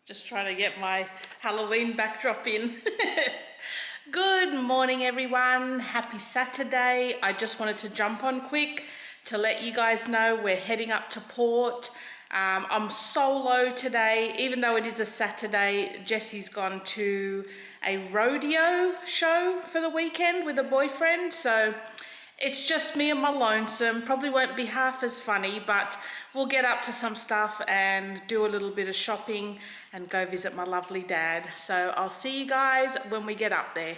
Just trying to get my Halloween backdrop in. Good morning, everyone. Happy Saturday. I just wanted to jump on quick to let you guys know we're heading up to Port. I'm solo today, even though it is a Saturday. Jesse's gone to a rodeo show for the weekend with a boyfriend, so it's just me and my lonesome. Probably won't be half as funny, but we'll get up to some stuff and do a little bit of shopping and go visit my lovely dad. So I'll see you guys when we get up there.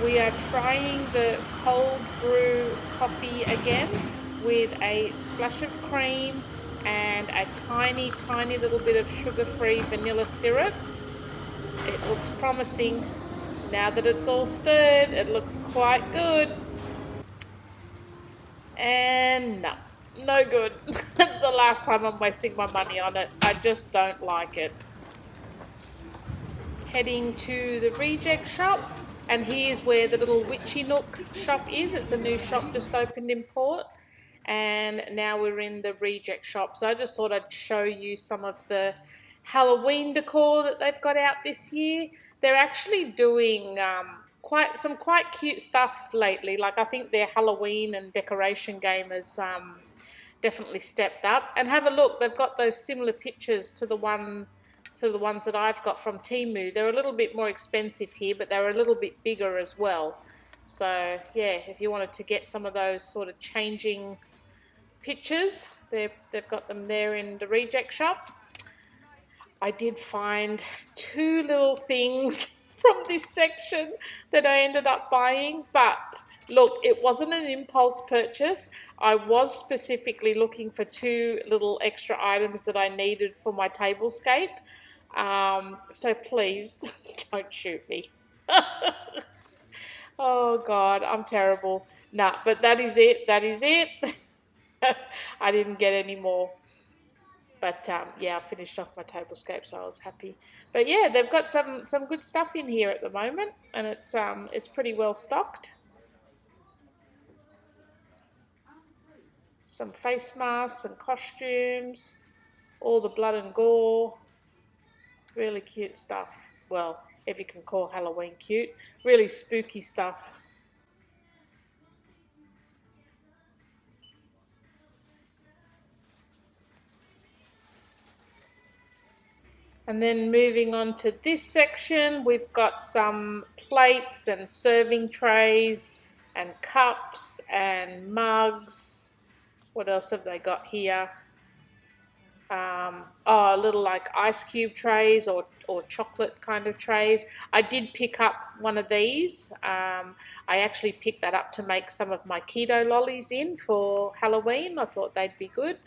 We are trying the cold brew coffee again with a splash of cream and a tiny little bit of sugar-free vanilla syrup. It looks promising. Now that it's all stirred, it looks quite good. And no good. That's the last time I'm wasting my money on it. I just don't like it. Heading to the reject shop, and here's where the little Witchy Nook shop is. It's a new shop just opened in Port, and now we're in the reject shop. So I just thought I'd show you some of the Halloween decor that they've got out this year. They're actually doing quite cute stuff lately. Like, I think their Halloween and decoration game has definitely stepped up. And have a look, they've got those similar pictures to the ones that I've got from Temu. They're a little bit more expensive here, but they're a little bit bigger as well. So yeah, if you wanted to get some of those sort of changing pictures, they've got them there in the reject shop. I did find two little things from this section that I ended up buying, but look, it wasn't an impulse purchase. I was specifically looking for two little extra items that I needed for my tablescape. So please don't shoot me. Oh God, I'm terrible. Nah, but that is it. That is it. I didn't get any more. But yeah, I finished off my tablescape, so I was happy. But yeah, they've got some good stuff in here at the moment, and it's pretty well stocked. Some face masks and costumes, all the blood and gore. Really cute stuff. Well, if you can call Halloween cute. Really spooky stuff. And then moving on to this section, we've got some plates and serving trays and cups and mugs. What else have they got here? Little like ice cube trays or chocolate kind of trays. I did pick up one of these. I actually picked that up to make some of my keto lollies in for Halloween. I thought they'd be good.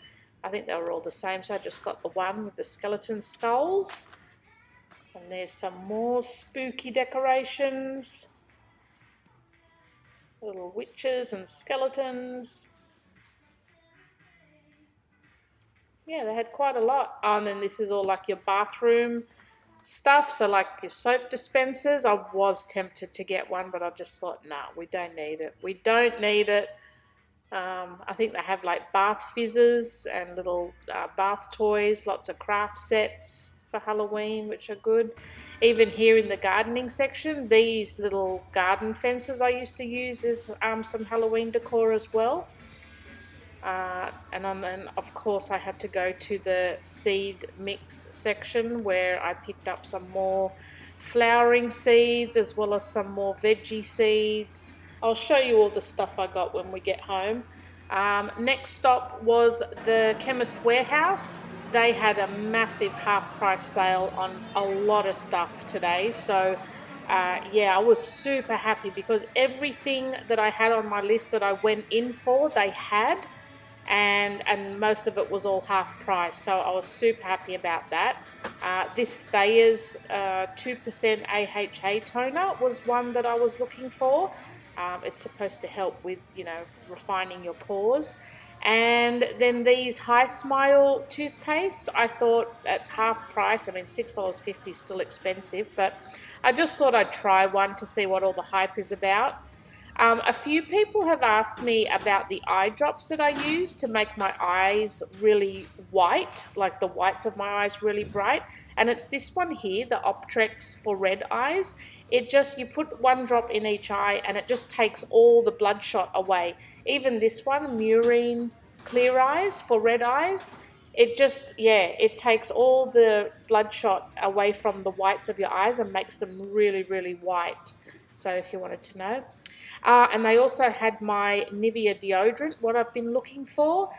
I think they were all the same, so I just got the one with the skeleton skulls. And there's some more spooky decorations. Little witches and skeletons. Yeah, they had quite a lot. Oh, and then this is all like your bathroom stuff. So like your soap dispensers. I was tempted to get one, but I just thought, nah, we don't need it. We don't need it. I think they have like bath fizzes and little bath toys, lots of craft sets for Halloween, which are good. Even here in the gardening section, these little garden fences I used to use as some Halloween decor as well. And then, of course, I had to go to the seed mix section where I picked up some more flowering seeds as well as some more veggie seeds. I'll show you all the stuff I got when we get home. Next stop was the Chemist Warehouse. They had a massive half price sale on a lot of stuff today. So yeah, I was super happy because everything that I had on my list that I went in for, they had, and most of it was all half price. So I was super happy about that. This Thayer's 2% AHA toner was one that I was looking for. It's supposed to help with, you know, refining your pores. And then these High Smile toothpaste, I thought at half price, I mean $6.50 is still expensive, but I just thought I'd try one to see what all the hype is about. A few people have asked me about the eye drops that I use to make my eyes really white, like the whites of my eyes really bright. And it's this one here, the Optrex for red eyes. It just, you put one drop in each eye and it just takes all the bloodshot away. Even this one, Murine Clear Eyes for red eyes, it just, yeah, it takes all the bloodshot away from the whites of your eyes and makes them really, really white. So if you wanted to know. And they also had my Nivea deodorant, what I've been looking for.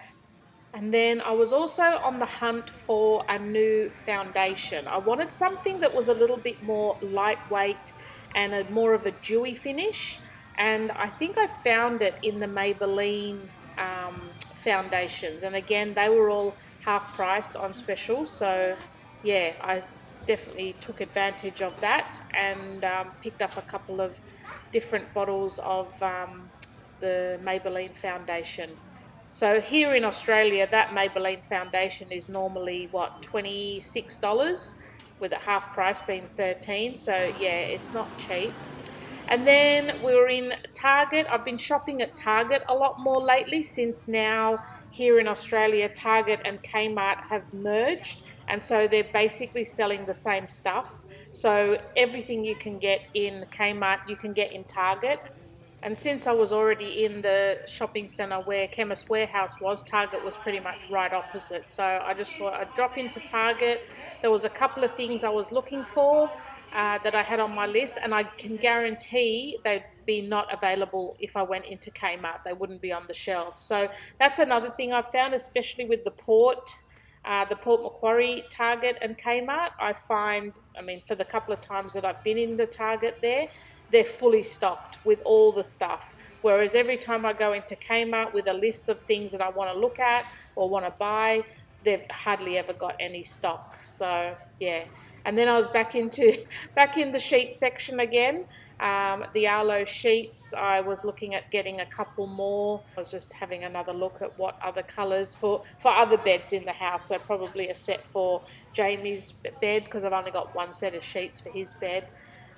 And then I was also on the hunt for a new foundation. I wanted something that was a little bit more lightweight and more of a dewy finish. And I think I found it in the Maybelline foundations. And again, they were all half price on special. So yeah, I definitely took advantage of that and picked up a couple of different bottles of the Maybelline foundation. So here in Australia, that Maybelline foundation is normally, what, $26, with a half price being $13. So yeah, it's not cheap. And then we were in Target. I've been shopping at Target a lot more lately since now here in Australia, Target and Kmart have merged. And so they're basically selling the same stuff. So everything you can get in Kmart, you can get in Target. And since I was already in the shopping centre where Chemist Warehouse was, Target was pretty much right opposite. So I just thought I'd drop into Target. There was a couple of things I was looking for that I had on my list, and I can guarantee they'd be not available if I went into Kmart. They wouldn't be on the shelves. So that's another thing I've found, especially with the Port Macquarie Target and Kmart. I find, I mean, for the couple of times that I've been in the Target there, they're fully stocked with all the stuff. Whereas every time I go into Kmart with a list of things that I want to look at or want to buy, they've hardly ever got any stock. So yeah. And then I was back in the sheet section again. The Arlo sheets, I was looking at getting a couple more. I was just having another look at what other colours for other beds in the house. So probably a set for Jamie's bed, because I've only got one set of sheets for his bed.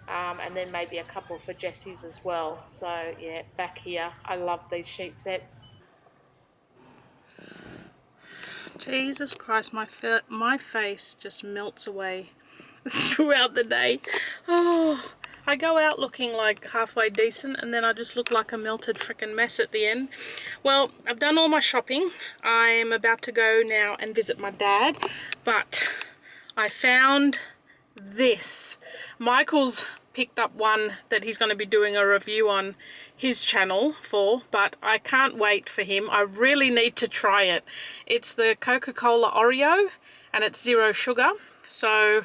And then maybe a couple for Jesse's as well. So yeah, back here, I love these sheet sets. Jesus Christ, my face just melts away throughout the day. Oh, I go out looking like halfway decent and then I just look like a melted frickin' mess at the end. Well, I've done all my shopping. I am about to go now and visit my dad, but I found this. Michael's picked up one that he's going to be doing a review on his channel for, but I can't wait for him. I really need to try it. It's the Coca-Cola Oreo and it's 0 sugar. So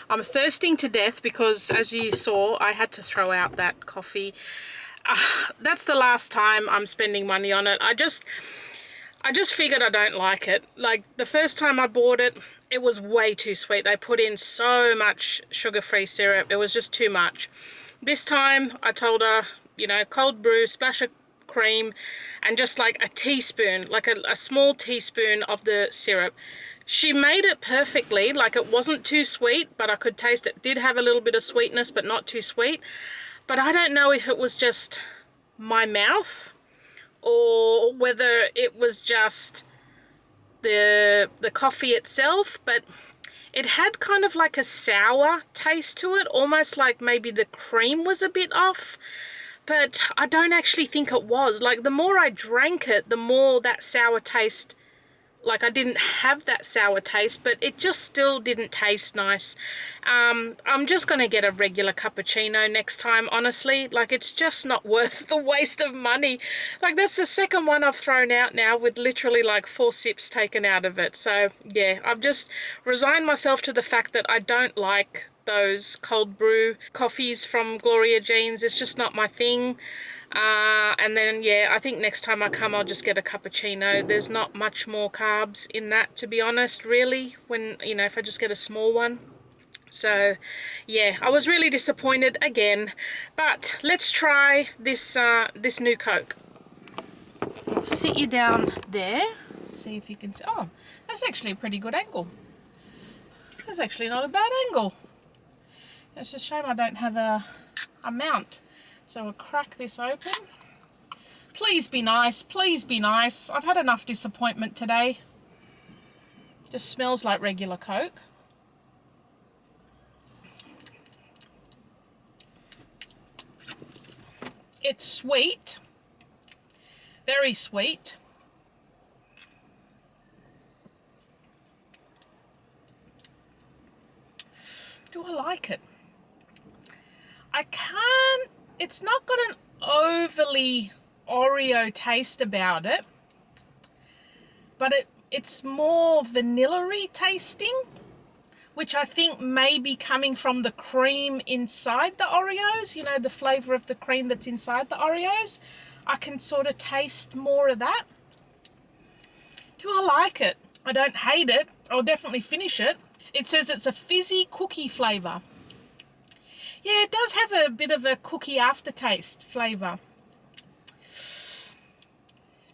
I'm thirsting to death because, as you saw, I had to throw out that coffee. That's the last time I'm spending money on it. I just figured I don't like it. Like the first time I bought it, it was way too sweet. They put in so much sugar-free syrup. It was just too much. This time I told her, you know, cold brew, splash of cream, and just like a teaspoon, like a small teaspoon of the syrup. She made it perfectly. Like it wasn't too sweet, but I could taste it. Did have a little bit of sweetness, but not too sweet. But I don't know if it was just my mouth or whether it was just the coffee itself, but it had kind of like a sour taste to it, almost like maybe the cream was a bit off, but I don't actually think it was. Like the more I drank it, the more that sour taste, like I didn't have that sour taste, but it just still didn't taste nice. I'm just going to get a regular cappuccino next time, honestly. Like it's just not worth the waste of money. Like that's the second one I've thrown out now with literally like 4 sips taken out of it. So yeah, I've just resigned myself to the fact that I don't like those cold brew coffees from Gloria Jean's. It's just not my thing. And then, yeah, I think next time I come, I'll just get a cappuccino. There's not much more carbs in that, to be honest, really, when, you know, if I just get a small one. So, yeah, I was really disappointed again. But let's try this, this new Coke. I'll sit you down there. See if you can see. Oh, that's actually a pretty good angle. That's actually not a bad angle. It's a shame I don't have a mount. So we'll crack this open. Please be nice, please be nice. I've had enough disappointment today. Just smells like regular Coke. It's sweet, very sweet. Do I like it? I can't, it's not got an overly Oreo taste about it, but it's more vanilla-y tasting, which I think may be coming from the cream inside the Oreos, you know, the flavour of the cream that's inside the Oreos. I can sort of taste more of that. Do I like it? I don't hate it. I'll definitely finish it. It says it's a fizzy cookie flavour. Yeah, it does have a bit of a cookie aftertaste flavour.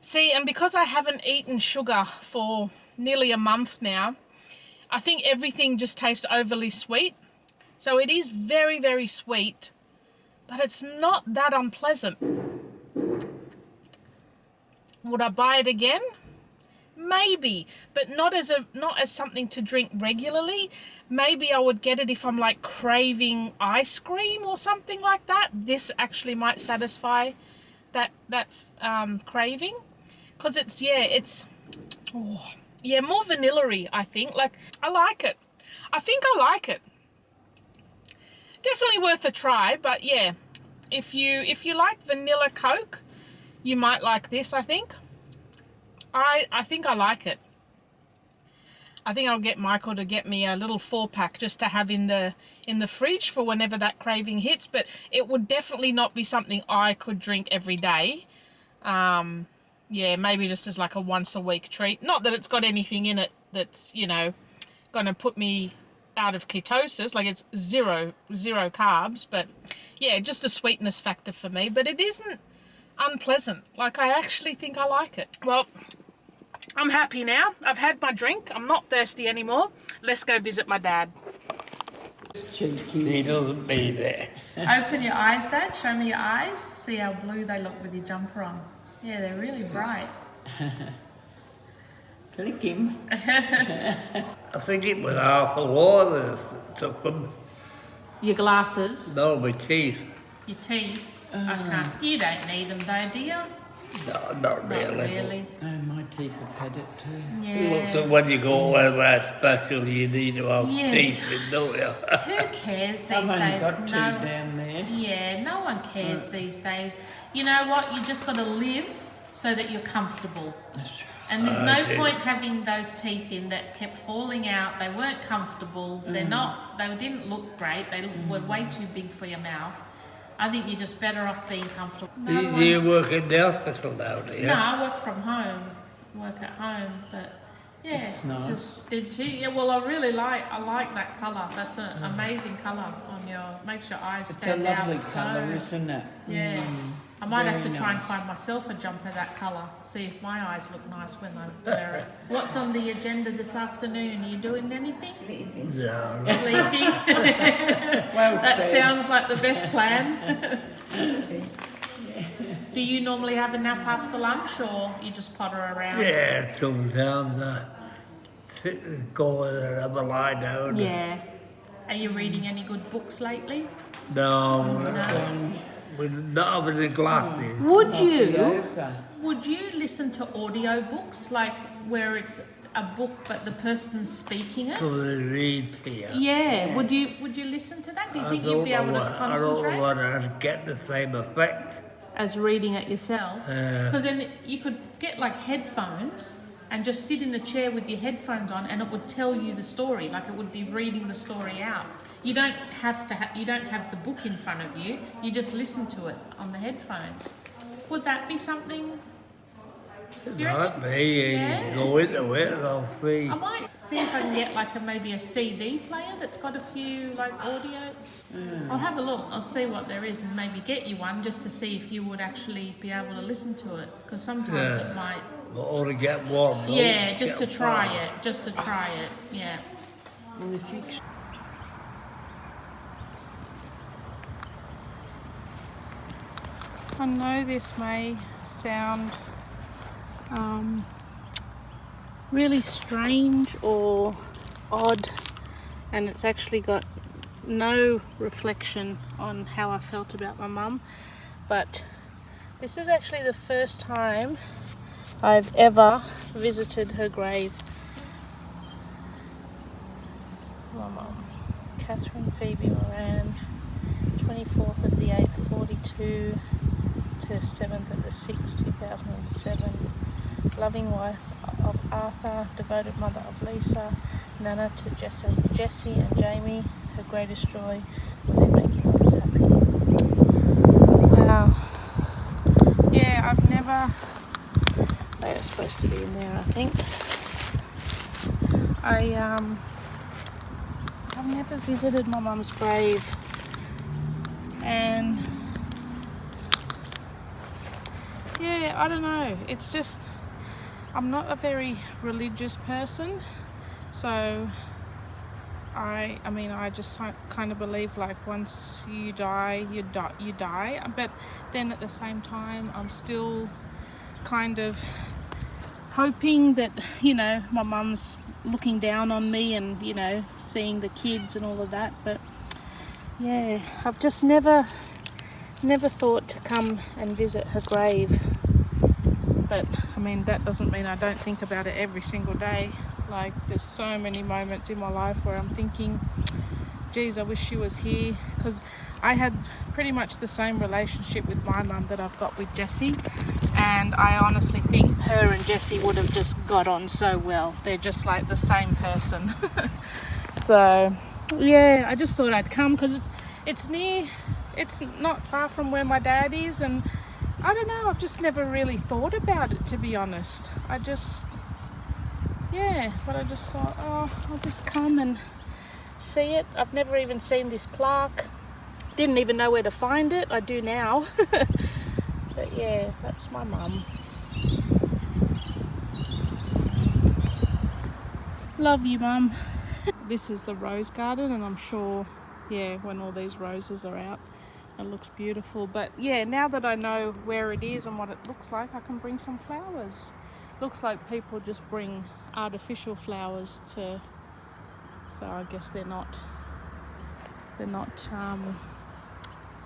See, and because I haven't eaten sugar for nearly a month now, I think everything just tastes overly sweet. So it is very, very sweet, but it's not that unpleasant. Would I buy it again? Maybe, but not as something to drink regularly. Maybe I would get it if I'm like craving ice cream or something like that. This actually might satisfy that craving, because it's more vanilla-y, I think. Like, I like it. I think I like it. Definitely worth a try, but yeah, if you like vanilla Coke, you might like this, I think. I think I like it. I think I'll get Michael to get me a little 4-pack just to have in the fridge for whenever that craving hits, but it would definitely not be something I could drink every day. Yeah, maybe just as like a once a week treat. Not that it's got anything in it that's, you know, going to put me out of ketosis, like it's zero carbs, but yeah, just a sweetness factor for me. But it isn't unpleasant. Like, I actually think I like it. Well, I'm happy now. I've had my drink. I'm not thirsty anymore. Let's go visit my dad. He doesn't be there. Open your eyes, Dad. Show me your eyes. See how blue they look with your jumper on. Yeah, they're really bright. Click him. I think it was half the water that took them. Your glasses? No, my teeth. Your teeth? I can't. You don't need them though, do you? No, not really. Not really. Oh, my teeth have had it too. Looks Yeah. like when you go anywhere special, you need to have teeth in, don't you? Who cares these I've only days? got two down there. Yeah, no one cares these days. You know what? You just got to live so that you're comfortable. That's right. And there's no point having those teeth in that kept falling out. They weren't comfortable. They didn't look great. They were way too big for your mouth. I think you're just better off being comfortable. Do you work in the hospital now, do you? No, I work from home. Work at home, but yeah. It's nice. Did you? Yeah, well, I like that colour. That's an amazing colour on your. Makes your eyes stand out. It's a lovely colour, isn't it? Yeah. I might have to Very try and nice. find myself a jumper that colour. See if my eyes look nice when I wear it. What's on the agenda this afternoon? Are you doing anything? No. Sleeping. Well That said. sounds like the best plan. Do you normally have a nap after lunch, or you just potter around? Yeah, sometimes I sit and go and have a lie down. Yeah. Are you reading any good books lately? No, No. we're not having the glasses. Would you listen to audio books, like where it's a book but the person's speaking it? So they read to you. Yeah. Would you listen to that? Do you think you'd be able to I don't concentrate? know whether I'd get the same effect. As reading it yourself? Because then you could get like headphones and just sit in a chair with your headphones on, and it would tell you the story, like it would be reading the story out. You don't have to. You don't have the book in front of you. You just listen to it on the headphones. Would that be something? You reckon? Might be, Yeah. go into it and I'll see. I might see if I can get like maybe a CD player that's got a few like audio. I'll have a look. I'll see what there is and maybe get you one just to see if you would actually be able to listen to it. Because sometimes it might. But only get one. Don't Yeah, just to get try one. it. Just to try it. Yeah. Well, if you I know this may sound really strange or odd, and it's actually got no reflection on how I felt about my mum, but this is actually the first time I've ever visited her grave. My mum, Catherine Phoebe Moran, 24th of the 8th, 42 to 7th of the 6th, 2007. Loving wife of Arthur, devoted mother of Lisa, Nana to Jessie and Jamie. Her greatest joy was in making others happy. Wow. Yeah, I've never... They're supposed to be in there, I think. I've never visited my mum's grave, and yeah, I don't know, it's just, I'm not a very religious person, so I mean I just kind of believe like once you die, you die, but then at the same time I'm still kind of hoping that, you know, my mum's looking down on me and, you know, seeing the kids and all of that. But yeah, I've just never thought to come and visit her grave. But I mean, that doesn't mean I don't think about it every single day. Like, there's so many moments in my life where I'm thinking, geez, I wish she was here, because I had pretty much the same relationship with my mum that I've got with Jessie, and I honestly think her and Jessie would have just got on so well. They're just like the same person. So yeah, I just thought I'd come because it's not far from where my dad is, and I don't know, I've just never really thought about it, to be honest. But I just thought, oh, I'll just come and see it. I've never even seen this plaque. Didn't even know where to find it. I do now. But yeah, that's my mum. Love you, Mum. This is the rose garden, and I'm sure, yeah, when all these roses are out, it looks beautiful. But yeah, now that I know where it is and what it looks like, I can bring some flowers. Looks like people just bring artificial flowers to, so I guess they're not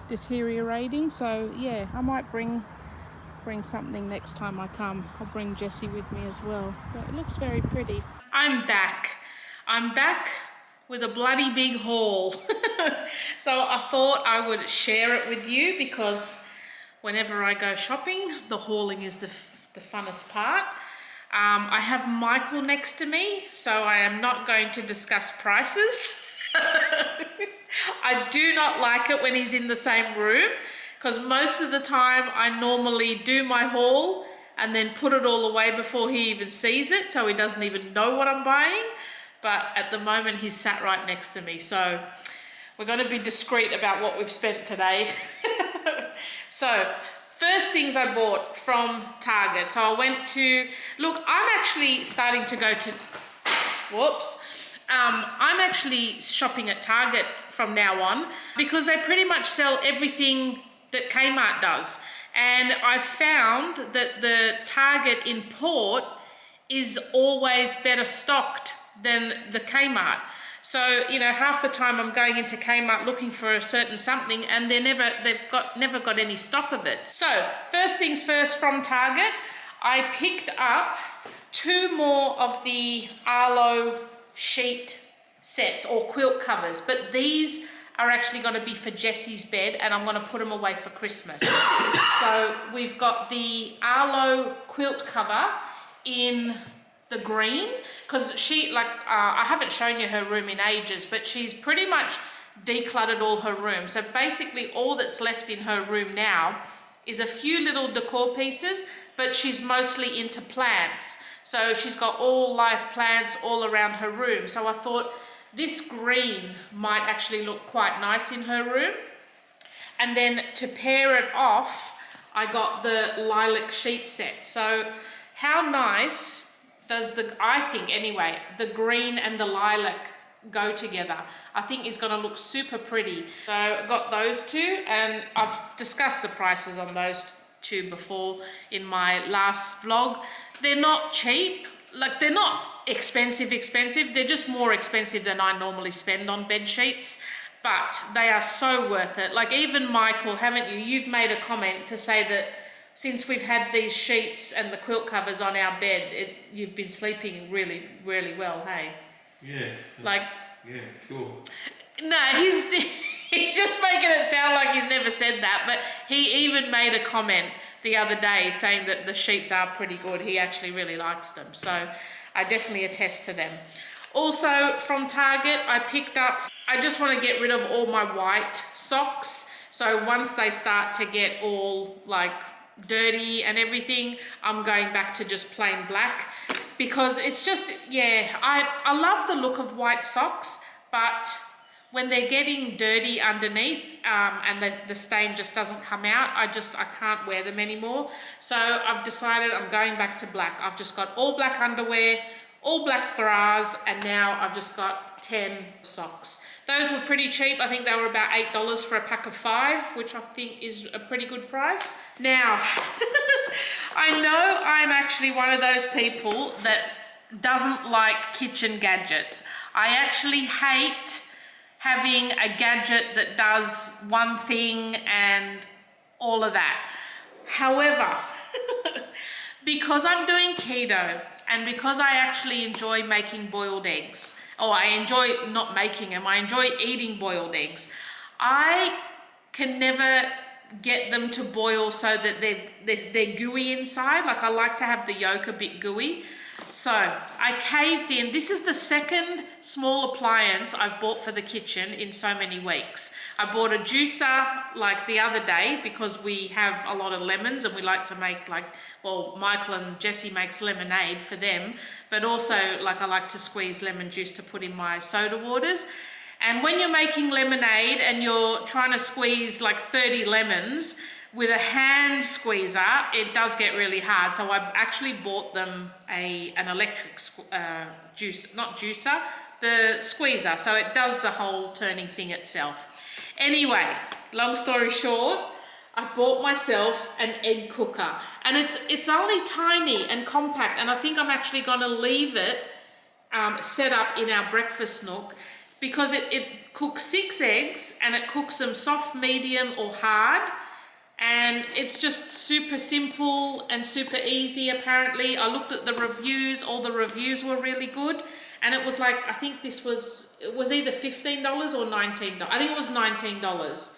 deteriorating. So yeah, I might bring something next time I come. I'll bring Jessie with me as well. But it looks very pretty. I'm back with a bloody big haul. So I thought I would share it with you, because whenever I go shopping, the hauling is the funnest part. I have Michael next to me, so I am not going to discuss prices. I do not like it when he's in the same room, because most of the time I normally do my haul and then put it all away before he even sees it, so he doesn't even know what I'm buying. But at the moment he's sat right next to me, so we're going to be discreet about what we've spent today. So first things I bought from Target. So I went to, look, I'm actually starting to go to, I'm actually shopping at Target from now on, because they pretty much sell everything that Kmart does. And I found that the Target in Port is always better stocked than the Kmart. So, you know, half the time I'm going into Kmart looking for a certain something, and they've never got any stock of it. So, first things first, from Target, I picked up 2 more of the Arlo sheet sets or quilt covers, but these are actually going to be for Jessie's bed, and I'm going to put them away for Christmas. So we've got the Arlo quilt cover in the green, because she, like, I haven't shown you her room in ages, but she's pretty much decluttered all her room. So basically all that's left in her room now is a few little decor pieces, but she's mostly into plants. So she's got all live plants all around her room. So I thought this green might actually look quite nice in her room. And then to pair it off, I got the lilac sheet set. So how nice does I think anyway, the green and the lilac go together. I think it's gonna look super pretty. So I got those two, and I've discussed the prices on those two before in my last vlog. They're not cheap, like they're not expensive, they're just more expensive than I normally spend on bed sheets, but they are so worth it. Like even Michael, haven't you? You've made a comment to say that since we've had these sheets and the quilt covers on our bed, you've been sleeping really, really well, hey? Yeah. Like, yeah, sure. No, he's just making it sound like he's never said that, but he even made a comment the other day saying that the sheets are pretty good. He actually really likes them, so I definitely attest to them. Also from Target, I picked up, I just want to get rid of all my white socks, so once they start to get all like dirty and everything, I'm going back to just plain black, because it's just, yeah, I love the look of white socks, but when they're getting dirty underneath and the stain just doesn't come out, I can't wear them anymore. So I've decided I'm going back to black. I've just got all black underwear, all black bras, and now I've just got 10 socks. Those were pretty cheap. I think they were about $8 for a pack of 5, which I think is a pretty good price. Now, I know I'm actually one of those people that doesn't like kitchen gadgets. I actually hate having a gadget that does one thing and all of that. However, because I'm doing keto and because I actually enjoy making boiled eggs, or I enjoy not making them, I enjoy eating boiled eggs, I can never get them to boil so that they're gooey inside. Like I like to have the yolk a bit gooey. So I caved in. This is the second small appliance I've bought for the kitchen in so many weeks. I bought a juicer like the other day because we have a lot of lemons and we like to make Michael and Jessie makes lemonade for them, but also like I like to squeeze lemon juice to put in my soda waters. And when you're making lemonade and you're trying to squeeze like 30 lemons, with a hand squeezer, it does get really hard. So I've actually bought them an electric the squeezer. So it does the whole turning thing itself. Anyway, long story short, I bought myself an egg cooker, and it's only tiny and compact, and I think I'm actually gonna leave it set up in our breakfast nook, because it cooks 6 eggs and it cooks them soft, medium or hard. And it's just super simple and super easy apparently. I looked at the reviews, all the reviews were really good. And it was like, I think it was either $15 or $19. I think it was $19.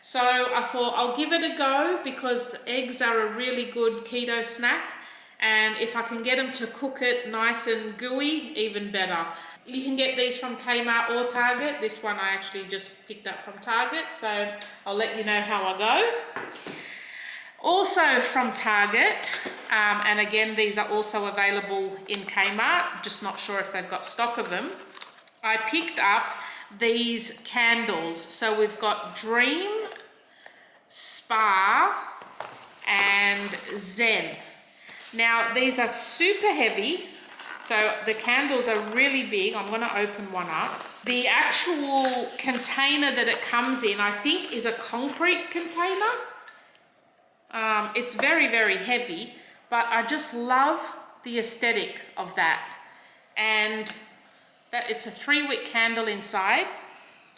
So I thought I'll give it a go because eggs are a really good keto snack. And if I can get them to cook it nice and gooey, even better. You can get these from Kmart or Target. This one I actually just picked up from Target, so I'll let you know how I go. Also from Target, and again, these are also available in Kmart, just not sure if they've got stock of them. I picked up these candles. So we've got Dream, Spa, and Zen. Now, these are super heavy. So the candles are really big. I'm going to open one up. The actual container that it comes in, I think, is a concrete container. It's very, very heavy, but I just love the aesthetic of that. And that it's a 3-wick candle inside.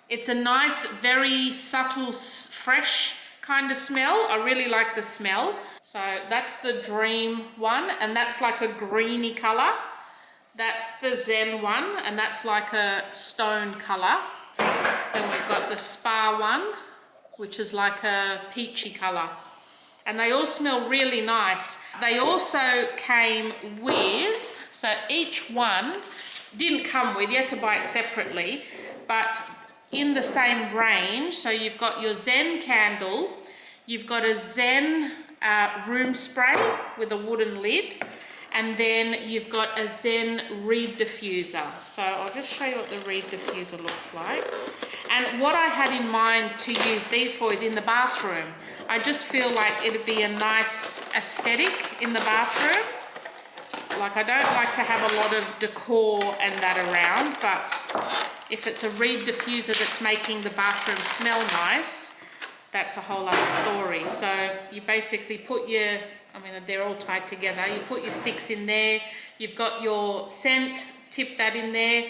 It's a nice, very subtle, fresh kind of smell. I really like the smell. So that's the Dream one, and that's like a greeny color. That's the Zen one, and that's like a stone color. Then we've got the Spa one, which is like a peachy color. And they all smell really nice. They also came with, so each one didn't come with, you had to buy it separately, but in the same range. So you've got your Zen candle, you've got a Zen room spray with a wooden lid, and then you've got a Zen reed diffuser. So I'll just show you what the reed diffuser looks like. And what I had in mind to use these for is in the bathroom. I just feel like it'd be a nice aesthetic in the bathroom. Like, I don't like to have a lot of decor and that around, but if it's a reed diffuser that's making the bathroom smell nice, that's a whole other story. So you basically put your, I mean, they're all tied together. You put your sticks in there, you've got your scent, tip that in there,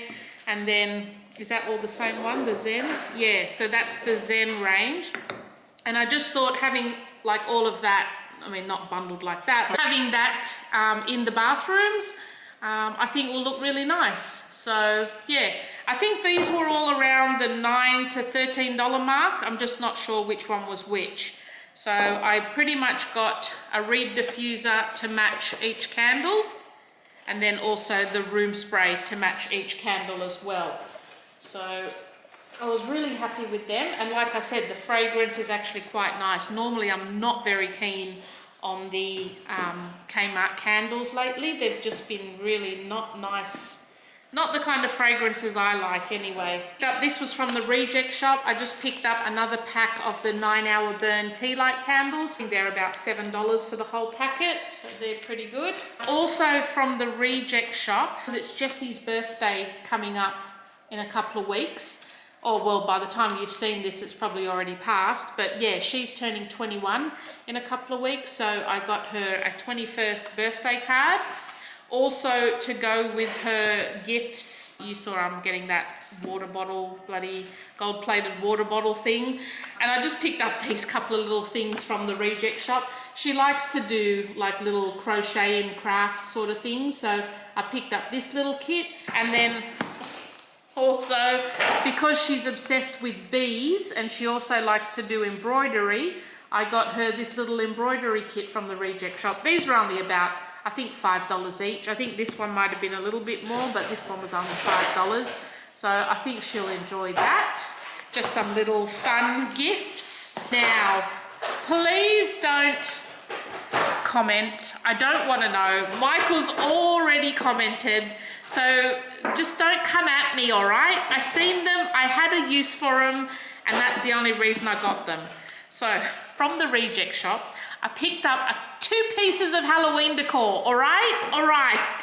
and then, is that all the same one, the Zen? Yeah, so that's the Zen range. And I just thought having like all of that, I mean, not bundled like that, but having that in the bathrooms, I think will look really nice. So yeah, I think these were all around the $9 to $13 mark. I'm just not sure which one was which. So I pretty much got a reed diffuser to match each candle, and then also the room spray to match each candle as well. So I was really happy with them, and like I said, the fragrance is actually quite nice. Normally I'm not very keen on the Kmart candles lately. They've just been really not nice, not the kind of fragrances I like anyway. This was from the Reject Shop. I just picked up another pack of the 9-hour burn tea light candles. I think they're about $7 for the whole packet, so they're pretty good. Also from the Reject Shop, because it's Jessie's birthday coming up in a couple of weeks. Oh, well, by the time you've seen this, it's probably already passed. But yeah, she's turning 21 in a couple of weeks. So I got her a 21st birthday card. Also, to go with her gifts, you saw I'm getting that water bottle, bloody gold-plated water bottle thing. And I just picked up these couple of little things from the Reject Shop. She likes to do like little crochet and craft sort of things. So I picked up this little kit, and then also, because she's obsessed with bees and she also likes to do embroidery, I got her this little embroidery kit from the Reject Shop. These were only about, I think, $5 each. I think this one might have been a little bit more, but this one was only $5. So I think she'll enjoy that. Just some little fun gifts. Now, please don't comment. I don't want to know. Michael's already commented, so just don't come at me, all right? I seen them, I had a use for them, and that's the only reason I got them. So from the Reject Shop, I picked up 2 pieces of Halloween decor, all right? All right.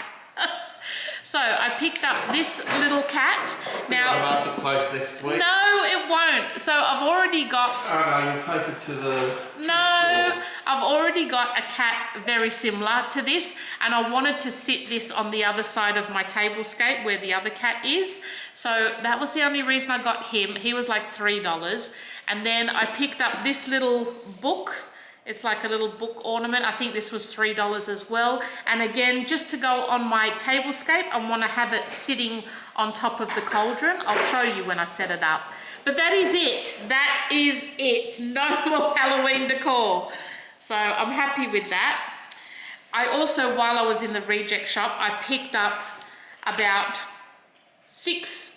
So I picked up this little cat. Now, marketplace next week. No, it won't. So I've already got. Oh no, you take it to the. No, I've already got a cat very similar to this, and I wanted to sit this on the other side of my tablescape where the other cat is. So that was the only reason I got him. He was like $3, and then I picked up this little book. It's like a little book ornament. I think this was $3 as well. And again, just to go on my tablescape, I want to have it sitting on top of the cauldron. I'll show you when I set it up. But that is it. That is it. No more Halloween decor. So I'm happy with that. I also, while I was in the Reject Shop, I picked up about 6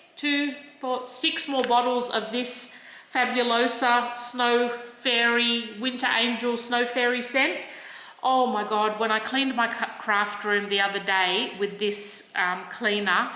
more bottles of this Fabulosa Snow Fairy, Winter Angel Snow Fairy scent. Oh my God, when I cleaned my craft room the other day with this cleaner,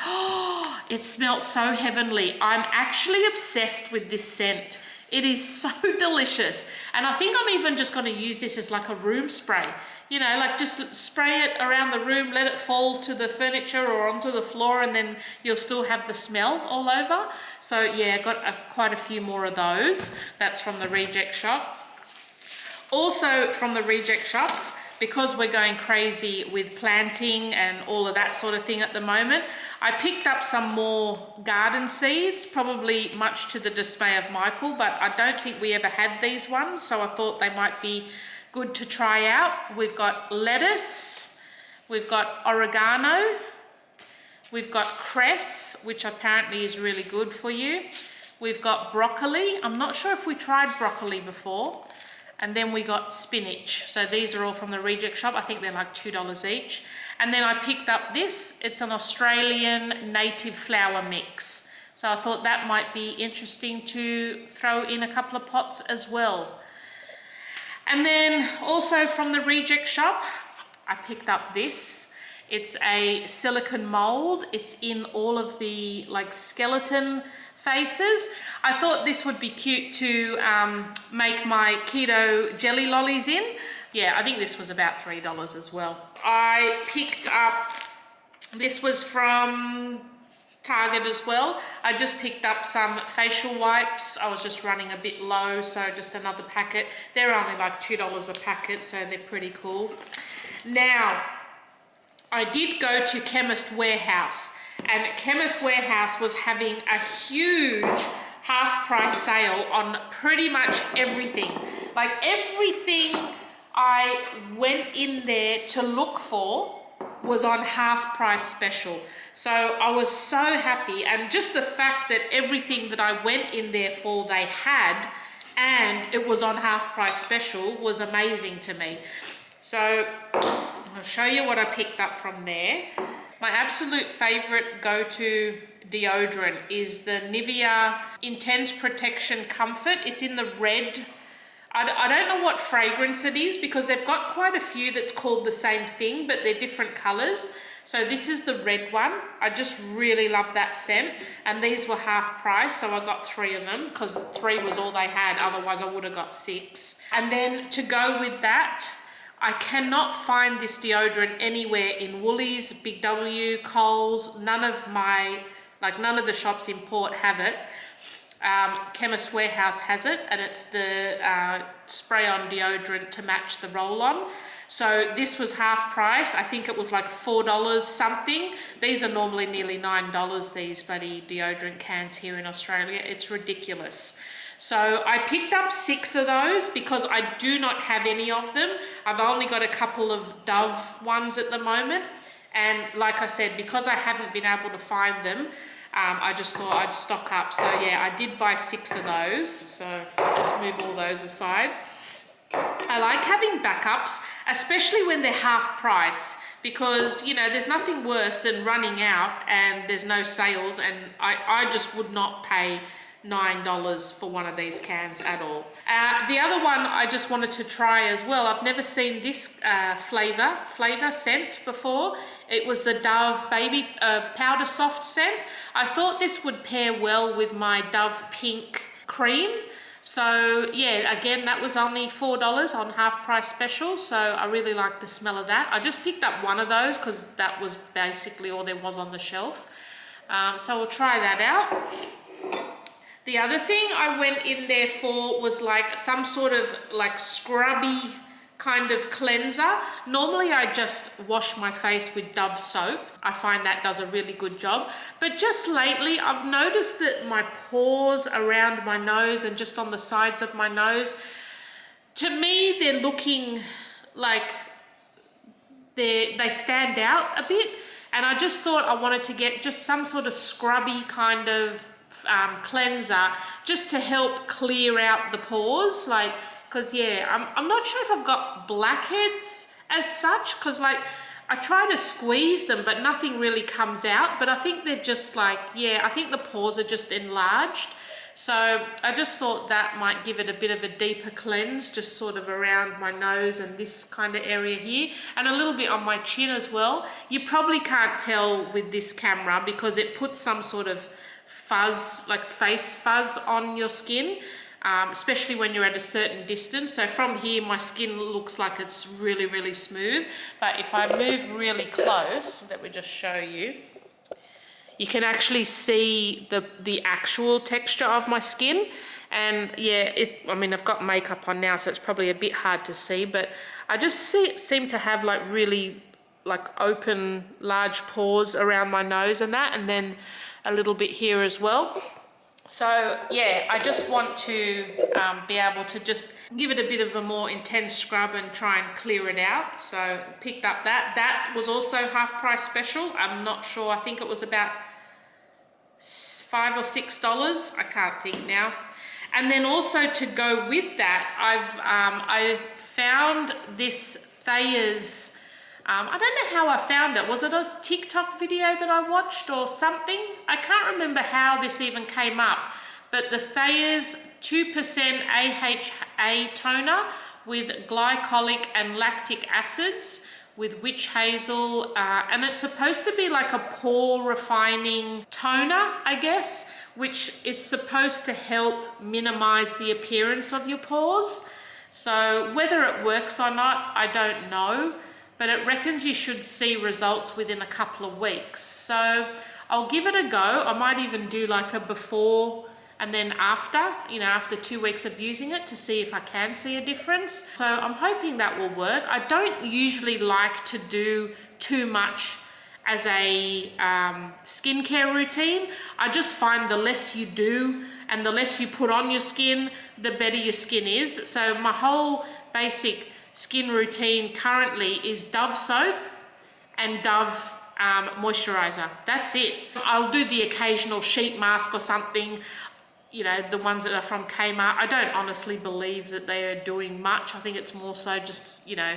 it smelled so heavenly. I'm actually obsessed with this scent. It is so delicious. And I think I'm even just going to use this as like a room spray. You know, like just spray it around the room, let it fall to the furniture or onto the floor, and then you'll still have the smell all over. So yeah, I got quite a few more of those. That's from the Reject Shop. Also from the Reject Shop, because we're going crazy with planting and all of that sort of thing at the moment, I picked up some more garden seeds, probably much to the dismay of Michael, but I don't think we ever had these ones, so I thought they might be good to try out. We've got lettuce, we've got oregano, we've got cress, which apparently is really good for you. We've got broccoli. I'm not sure if we tried broccoli before. And then we got spinach. So these are all from the Reject Shop. I think they're like $2 each. And then I picked up this. It's an Australian native flour mix. So So I thought that might be interesting to throw in a couple of pots as well. And then also from the reject shop, I picked up this. It's a silicone mold. It's in all of the like skeleton faces. I thought this would be cute to make my keto jelly lollies in. Yeah, I think this was about $3 as well. I picked up, this was from Target as well. I just picked up some facial wipes. I was just running a bit low, so just another packet. They're only like $2 a packet, so they're pretty cool. Now, I did go to Chemist Warehouse, and Chemist Warehouse was having a huge half price sale on pretty much everything. Like everything I went in there to look for was on half price special. So I was so happy, and just the fact that everything that I went in there for they had, and it was on half price special, was amazing to me. So I'll show you what I picked up from there. My absolute favorite go-to deodorant is the Nivea Intense Protection Comfort. It's in the red. I don't know what fragrance it is because they've got quite a few that's called the same thing, but they're different colors. So this is the red one. I just really love that scent, and these were half price, so I got 3 of them because 3 was all they had, otherwise I would have got 6. And then to go with that, I cannot find this deodorant anywhere in Woolies, Big W, Coles. None of the shops in Port have it. Chemist Warehouse has it, and it's the spray-on deodorant to match the roll-on. So this was half price. I think it was like $4 something. These are normally nearly $9, these bloody deodorant cans here in Australia. It's ridiculous. So I picked up 6 of those because I do not have any of them. I've only got a couple of Dove ones at the moment. And like I said, because I haven't been able to find them, I just thought I'd stock up. So yeah, I did buy 6 of those. So I'll just move all those aside. I like having backups, especially when they're half price, because, you know, there's nothing worse than running out and there's no sales, and I just would not pay $9 for one of these cans at all. The other one I just wanted to try as well. I've never seen this flavor scent before. It was the Dove Baby Powder Soft scent. I thought this would pair well with my Dove Pink Cream. So yeah, again, that was only $4 on half price special. So I really like the smell of that. I just picked up one of those because that was basically all there was on the shelf. So we'll try that out. The other thing I went in there for was like some sort of like scrubby kind of cleanser. Normally I just wash my face with Dove soap. I find that does a really good job. But just lately I've noticed that my pores around my nose and just on the sides of my nose, to me they're looking like they stand out a bit. And I just thought I wanted to get just some sort of scrubby kind of cleanser just to help clear out the pores, like, because yeah, I'm not sure if I've got blackheads as such, because like I try to squeeze them but nothing really comes out, but I think they're just like, yeah, I think the pores are just enlarged. So I just thought that might give it a bit of a deeper cleanse, just sort of around my nose and this kind of area here, and a little bit on my chin as well. You probably can't tell with this camera because it puts some sort of fuzz, like face fuzz on your skin, especially when you're at a certain distance. So from here my skin looks like it's really, really smooth, but if I move really close, let me just show you, you can actually see the actual texture of my skin. And yeah, I mean, I've got makeup on now, so it's probably a bit hard to see, but I just seem to have like really like open large pores around my nose and that, and then a little bit here as well. So yeah, I just want to be able to just give it a bit of a more intense scrub and try and clear it out. So picked up that. That was also half price special. I'm not sure, I think it was about $5 or $6. I can't think now. And then also to go with that, I found this Thayer's I don't know how I found it. Was it a TikTok video that I watched or something? I can't remember how this even came up. But the Thayer's 2% AHA toner with glycolic and lactic acids with witch hazel. And it's supposed to be like a pore refining toner, I guess, which is supposed to help minimize the appearance of your pores. So whether it works or not, I don't know. But it reckons you should see results within a couple of weeks. So I'll give it a go. I might even do like a before and then after, you know, after 2 weeks of using it to see if I can see a difference. So I'm hoping that will work. I don't usually like to do too much as a skincare routine. I just find the less you do and the less you put on your skin, the better your skin is. So my whole basic skin routine currently is Dove soap and Dove moisturizer. That's it. I'll do the occasional sheet mask or something, you know, the ones that are from Kmart. I don't honestly believe that they are doing much. I think it's more so just, you know,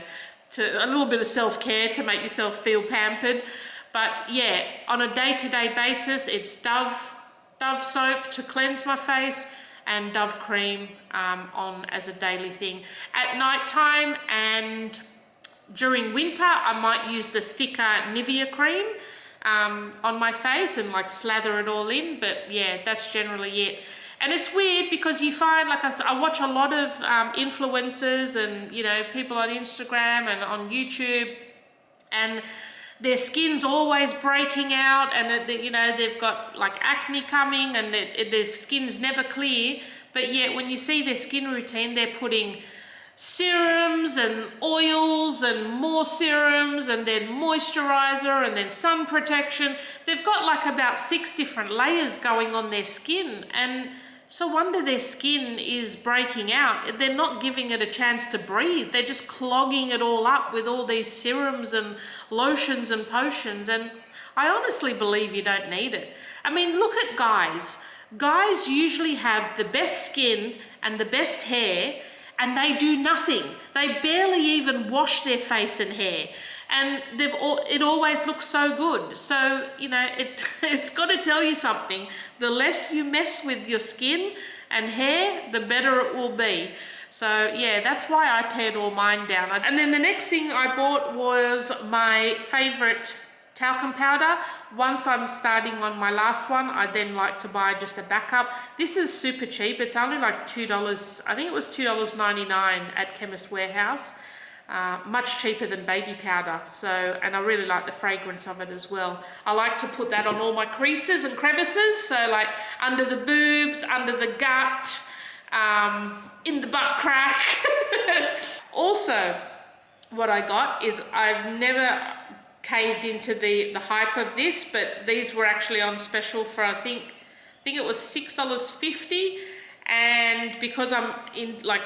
to a little bit of self-care to make yourself feel pampered. But yeah, on a day-to-day basis, it's Dove soap to cleanse my face and Dove cream on as a daily thing. At night time and during winter, I might use the thicker Nivea cream on my face and like slather it all in. But yeah, that's generally it. And it's weird because you find, like I watch a lot of influencers and, you know, people on Instagram and on YouTube, and their skin's always breaking out, and you know, they've got like acne coming, and their skin's never clear. But yet when you see their skin routine, they're putting serums and oils and more serums and then moisturizer and then sun protection. They've got like about 6 different layers going on their skin, and so wonder their skin is breaking out. They're not giving it a chance to breathe. They're just clogging it all up with all these serums and lotions and potions. And I honestly believe you don't need it. I mean, look at guys. Guys usually have the best skin and the best hair, and they do nothing. They barely even wash their face and hair. And it always looks so good. So, you know, it's got to tell you something. The less you mess with your skin and hair, the better it will be. So yeah, that's why I pared all mine down. And then the next thing I bought was my favorite talcum powder. Once I'm starting on my last one, I then like to buy just a backup. This is super cheap. It's only like $2. I think it was $2.99 at Chemist Warehouse. Much cheaper than baby powder. So, and I really like the fragrance of it as well. I like to put that on all my creases and crevices. So like under the boobs, under the gut, in the butt crack. Also, what I got is, I've never caved into the hype of this, but these were actually on special for I think it was $6.50. And because I'm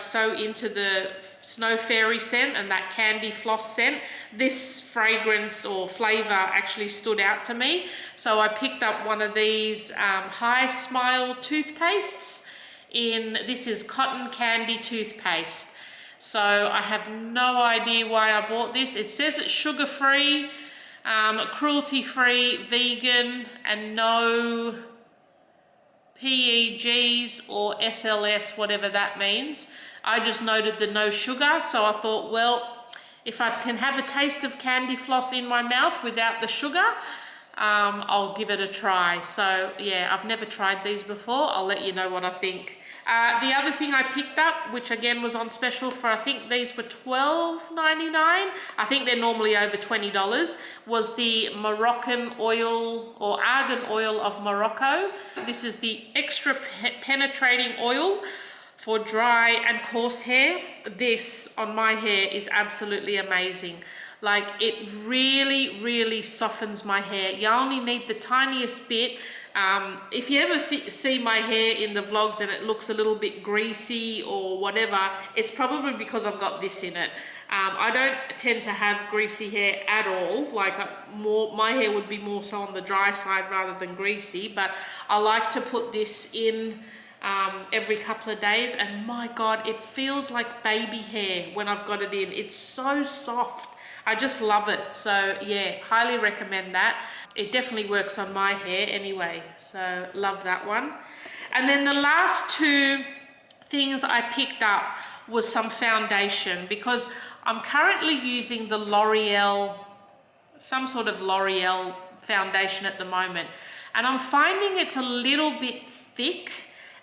so into the Snow Fairy scent and that candy floss scent, this fragrance or flavor actually stood out to me. So I picked up one of these High Smile toothpastes this is cotton candy toothpaste. So I have no idea why I bought this. It says it's sugar-free, cruelty-free, vegan, and no PEGs or SLS, whatever that means. I just noted the no sugar, so I thought, well, if I can have a taste of candy floss in my mouth without the sugar, I'll give it a try. So yeah, I've never tried these before. I'll let you know what I think. The other thing I picked up, which again was on special for, I think these were $12.99. I think they're normally over $20, was the Moroccan oil or argan oil of Morocco. This is the extra penetrating oil for dry and coarse hair. This on my hair is absolutely amazing. Like, it really, really softens my hair. You only need the tiniest bit. If you ever see my hair in the vlogs and it looks a little bit greasy or whatever, it's probably because I've got this in it. I don't tend to have greasy hair at all. Like, my hair would be more so on the dry side rather than greasy, but I like to put this in every couple of days, and my God, it feels like baby hair when I've got it in. It's so soft. I just love it. So yeah, highly recommend that. It definitely works on my hair anyway. So love that one. And then the last two things I picked up was some foundation, because I'm currently using the L'Oreal, some sort of L'Oreal foundation at the moment, and I'm finding it's a little bit thick,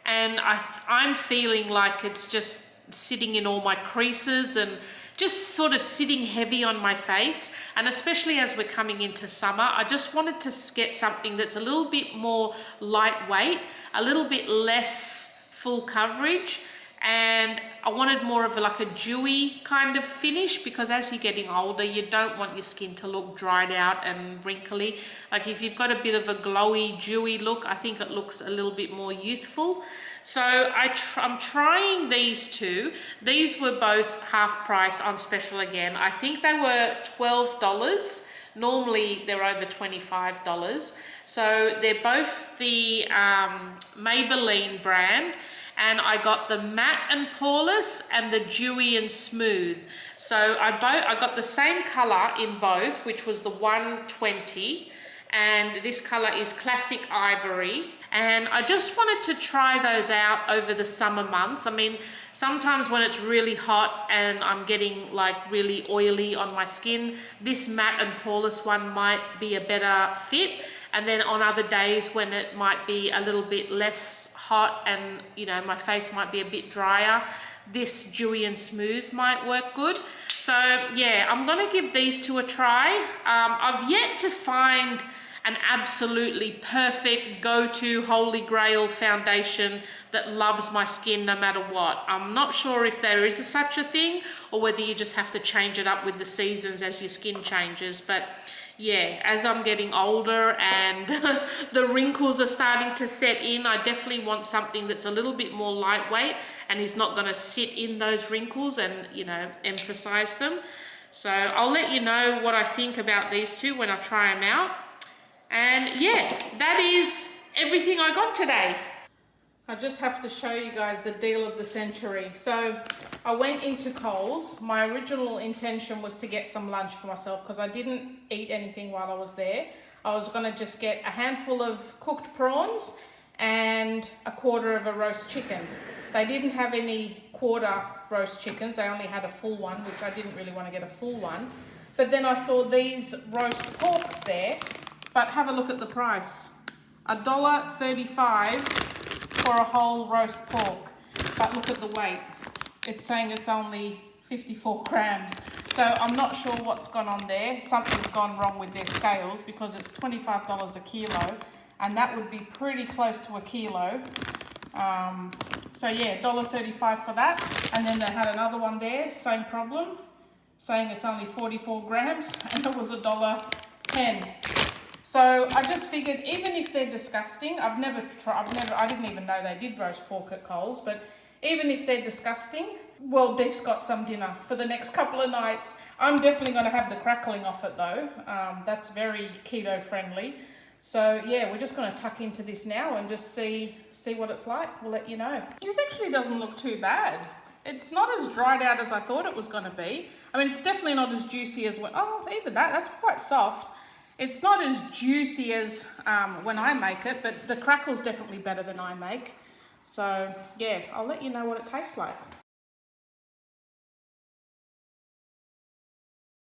and I'm feeling like it's just sitting in all my creases and just sort of sitting heavy on my face. And especially as we're coming into summer, I just wanted to get something that's a little bit more lightweight, a little bit less full coverage, and I wanted more of like a dewy kind of finish, because as you're getting older, you don't want your skin to look dried out and wrinkly. Like if you've got a bit of a glowy, dewy look, I think it looks a little bit more youthful. So I'm trying these two. These were both half price on special again. I think they were $12. Normally they're over $25. So they're both the Maybelline brand. And I got the matte and poreless and the dewy and smooth. So I got the same color in both, which was the 120, and this color is classic ivory. And I just wanted to try those out over the summer months. I mean, sometimes when it's really hot and I'm getting like really oily on my skin, this matte and poreless one might be a better fit. And then on other days when it might be a little bit less hot and you know my face might be a bit drier, this dewy and smooth might work good. So yeah, I'm gonna give these two a try. I've yet to find an absolutely perfect go-to holy grail foundation that loves my skin no matter what. I'm not sure if there is such a thing, or whether you just have to change it up with the seasons as your skin changes. But yeah, as I'm getting older and the wrinkles are starting to set in, I definitely want something that's a little bit more lightweight and is not going to sit in those wrinkles and, you know, emphasize them. So I'll let you know what I think about these two when I try them out. And yeah, that is everything I got today. I just have to show you guys the deal of the century. So I went into Coles. My original intention was to get some lunch for myself because I didn't eat anything while I was there. I was going to just get a handful of cooked prawns and a quarter of a roast chicken. They didn't have any quarter roast chickens. They only had a full one, which I didn't really want to get a full one. But then I saw these roast porks there. But have a look at the price. $1.35 for a whole roast pork. But look at the weight. It's saying it's only 54 grams. So I'm not sure what's gone on there. Something's gone wrong with their scales, because it's $25 a kilo, and that would be pretty close to a kilo. So yeah, $1.35 for that. And then they had another one there, same problem, saying it's only 44 grams, and it was $1.10. So I just figured, even if they're disgusting, I didn't even know they did roast pork at Coles, but even if they're disgusting, well, Beef's got some dinner for the next couple of nights. I'm definitely going to have the crackling off it though. That's very keto friendly. So yeah, we're just going to tuck into this now and just see what it's like. We'll let you know. This actually doesn't look too bad. It's not as dried out as I thought it was going to be. I mean, it's definitely not as juicy as even that's quite soft. It's not as juicy as when I make it, but the crackle's definitely better than I make. So yeah, I'll let you know what it tastes like.